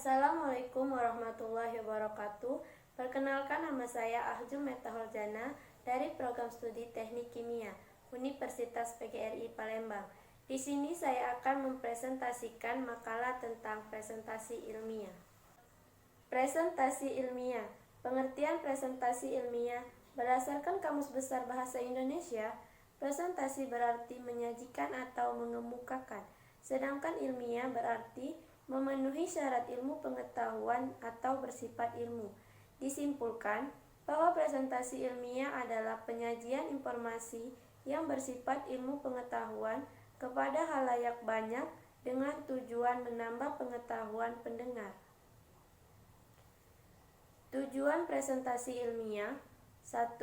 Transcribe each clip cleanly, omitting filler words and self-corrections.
Assalamualaikum warahmatullahi wabarakatuh. Perkenalkan, nama saya Ahjum Metaholjana dari Program Studi Teknik Kimia Universitas PGRI Palembang. Di sini saya akan mempresentasikan makalah tentang presentasi ilmiah. Presentasi ilmiah. Pengertian presentasi ilmiah berdasarkan Kamus Besar Bahasa Indonesia, presentasi berarti menyajikan atau mengemukakan, sedangkan ilmiah berarti memenuhi syarat ilmu pengetahuan atau bersifat ilmu. Disimpulkan bahwa presentasi ilmiah adalah penyajian informasi yang bersifat ilmu pengetahuan kepada khalayak banyak dengan tujuan menambah pengetahuan pendengar. Tujuan presentasi ilmiah: 1.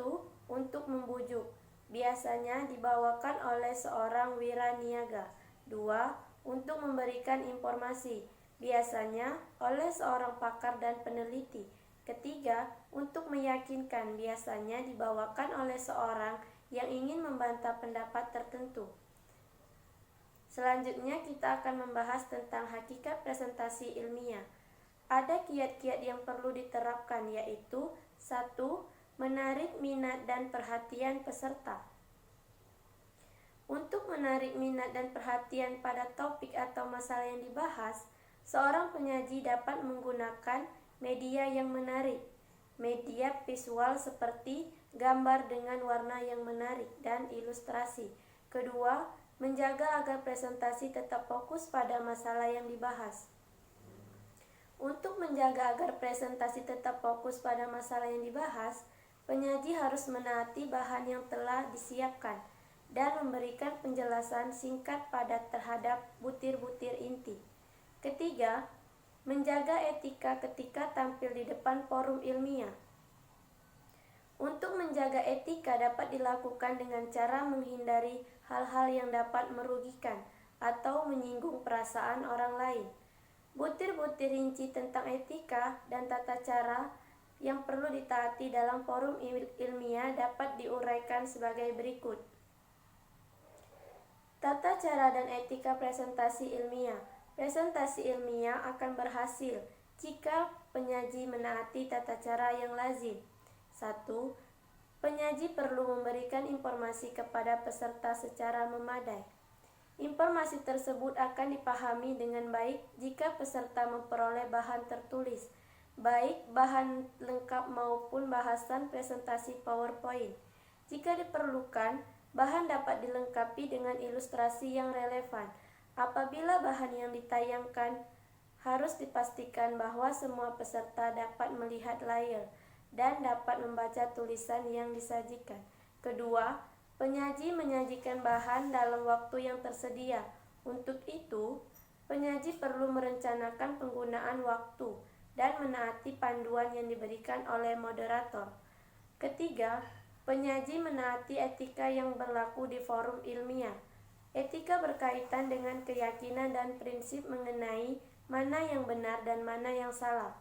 Untuk membujuk, biasanya dibawakan oleh seorang wiraniaga. 2. Untuk memberikan informasi, biasanya oleh seorang pakar dan peneliti. Ketiga, untuk meyakinkan, biasanya dibawakan oleh seorang yang ingin membantah pendapat tertentu. Selanjutnya kita akan membahas tentang hakikat presentasi ilmiah. Ada kiat-kiat yang perlu diterapkan, yaitu 1. Menarik minat dan perhatian peserta. Untuk menarik minat dan perhatian pada topik atau masalah yang dibahas, seorang penyaji dapat menggunakan media yang menarik, media visual seperti gambar dengan warna yang menarik dan ilustrasi. Kedua, menjaga agar presentasi tetap fokus pada masalah yang dibahas. Untuk menjaga agar presentasi tetap fokus pada masalah yang dibahas, penyaji harus menaati bahan yang telah disiapkan dan memberikan penjelasan singkat padat terhadap butir-butir inti. Ketiga, menjaga etika ketika tampil di depan forum ilmiah. Untuk menjaga etika dapat dilakukan dengan cara menghindari hal-hal yang dapat merugikan atau menyinggung perasaan orang lain. Butir-butir rinci tentang etika dan tata cara yang perlu ditaati dalam forum ilmiah dapat diuraikan sebagai berikut. Tata cara dan etika presentasi ilmiah. Presentasi ilmiah akan berhasil jika penyaji menaati tata cara yang lazim. 1. Penyaji perlu memberikan informasi kepada peserta secara memadai. Informasi tersebut akan dipahami dengan baik jika peserta memperoleh bahan tertulis, baik bahan lengkap maupun bahasan presentasi PowerPoint. Jika diperlukan, bahan dapat dilengkapi dengan ilustrasi yang relevan. Apabila bahan yang ditayangkan, harus dipastikan bahwa semua peserta dapat melihat layar dan dapat membaca tulisan yang disajikan. Kedua, penyaji menyajikan bahan dalam waktu yang tersedia. Untuk itu, penyaji perlu merencanakan penggunaan waktu dan menaati panduan yang diberikan oleh moderator. Ketiga, penyaji menaati etika yang berlaku di forum ilmiah. Etika berkaitan dengan keyakinan dan prinsip mengenai mana yang benar dan mana yang salah,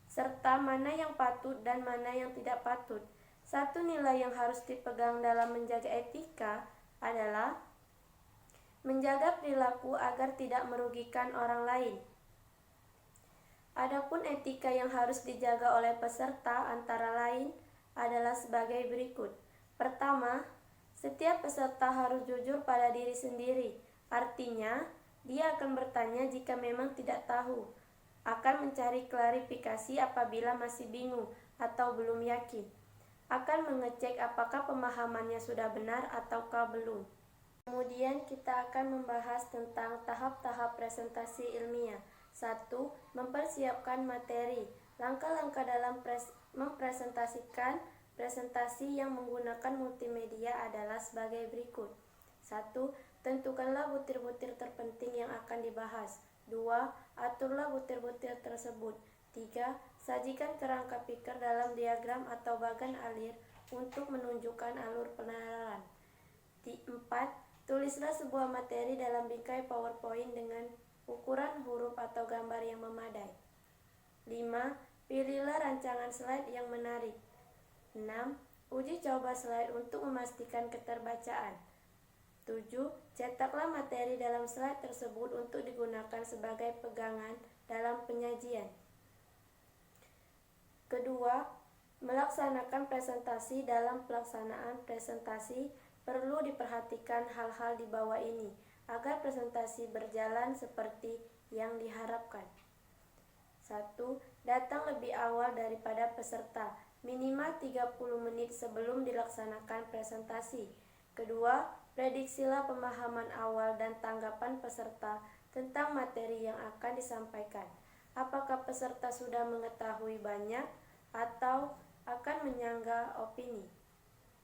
serta mana yang patut dan mana yang tidak patut. Satu nilai yang harus dipegang dalam menjaga etika adalah menjaga perilaku agar tidak merugikan orang lain. Adapun etika yang harus dijaga oleh peserta antara lain adalah sebagai berikut. Pertama, setiap peserta harus jujur pada diri sendiri. Artinya, dia akan bertanya jika memang tidak tahu, akan mencari klarifikasi apabila masih bingung atau belum yakin, akan mengecek apakah pemahamannya sudah benar ataukah belum. Kemudian kita akan membahas tentang tahap-tahap presentasi ilmiah. 1. Mempersiapkan materi. Langkah-langkah dalam mempresentasikan presentasi yang menggunakan multimedia adalah sebagai berikut. 1. Tentukanlah butir-butir terpenting yang akan dibahas. 2. Aturlah butir-butir tersebut. 3. Sajikan kerangka pikir dalam diagram atau bagan alir untuk menunjukkan alur penalaran. 4. Tulislah sebuah materi dalam bingkai PowerPoint dengan ukuran huruf atau gambar yang memadai. 5. Pilihlah rancangan slide yang menarik. 6. Uji coba slide untuk memastikan keterbacaan. 7. Cetaklah materi dalam slide tersebut untuk digunakan sebagai pegangan dalam penyajian. Kedua, melaksanakan presentasi. Dalam pelaksanaan presentasi perlu diperhatikan hal-hal di bawah ini agar presentasi berjalan seperti yang diharapkan. 1. Datang lebih awal daripada peserta, minimal 30 menit sebelum dilaksanakan presentasi. Kedua, prediksilah pemahaman awal dan tanggapan peserta tentang materi yang akan disampaikan. Apakah peserta sudah mengetahui banyak atau akan menyangga opini?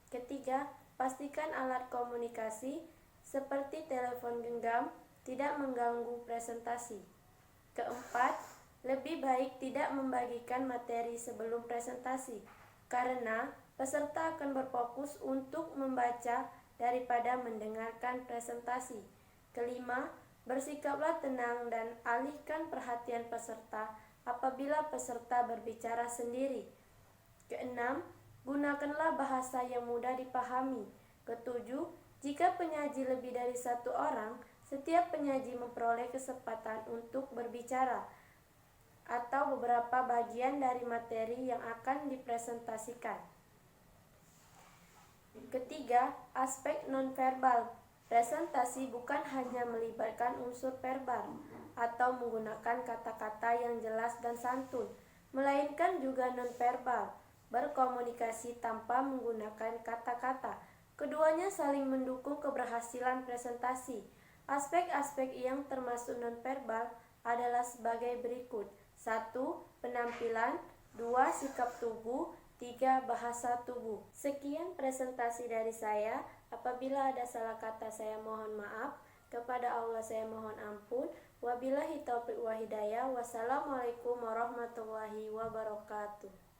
Ketiga, pastikan alat komunikasi seperti telepon genggam tidak mengganggu presentasi. Keempat, lebih baik tidak membagikan materi sebelum presentasi, karena peserta akan berfokus untuk membaca daripada mendengarkan presentasi. Kelima, bersikaplah tenang dan alihkan perhatian peserta apabila peserta berbicara sendiri. Keenam, gunakanlah bahasa yang mudah dipahami. Ketujuh, jika penyaji lebih dari satu orang, setiap penyaji memperoleh kesempatan untuk berbicara atau beberapa bagian dari materi yang akan dipresentasikan. Ketiga, aspek nonverbal. Presentasi bukan hanya melibatkan unsur verbal atau menggunakan kata-kata yang jelas dan santun, melainkan juga nonverbal, berkomunikasi tanpa menggunakan kata-kata. Keduanya saling mendukung keberhasilan presentasi. Aspek-aspek yang termasuk nonverbal adalah sebagai berikut. 1. Penampilan. 2. Sikap tubuh. 3. Bahasa tubuh. Sekian presentasi dari saya. Apabila ada salah kata saya mohon maaf. Kepada Allah saya mohon ampun. Wabillahi taufiq wa hidayah. Wassalamualaikum warahmatullahi wabarakatuh.